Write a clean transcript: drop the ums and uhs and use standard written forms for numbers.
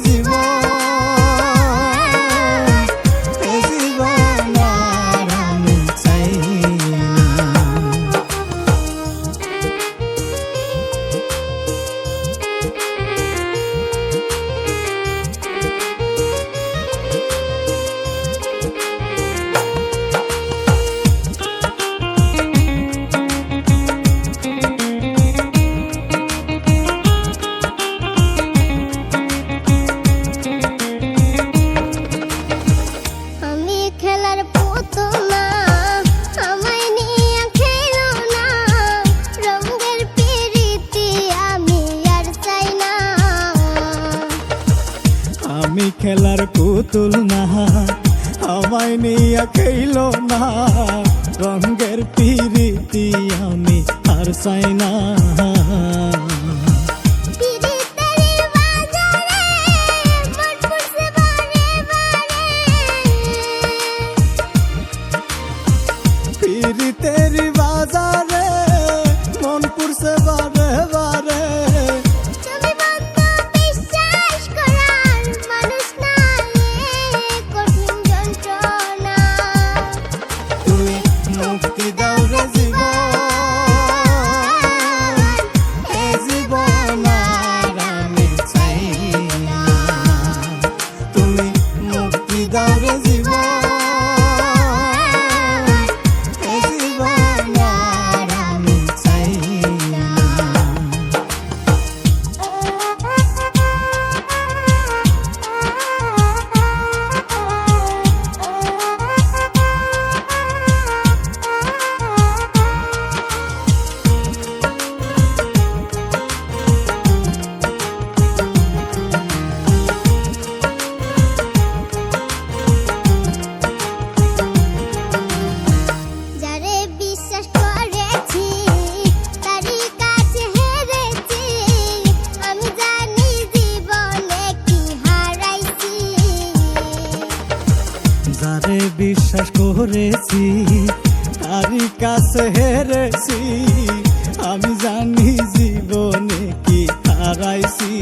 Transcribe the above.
জীবন, এ জীবন আর আমি চাই না। আমি খেলার পুতুল না, আমায় নিয়ে খেলো না, রঙের পিরিতি আমি আর চাই না। পিরিতেরি বাজারে মন পুরছে বারে বারে, মুক্তি দাও রে জীবন, এ জীবন আর আমি চাই না। তুমি মুক্তি দাও রে জীবন, এ জীবন আর আমি চাই না। যারে বিশ্বাস করেছি তারই কাছে হেরেছি, আমি জানি জীবনে কি হারাইছি।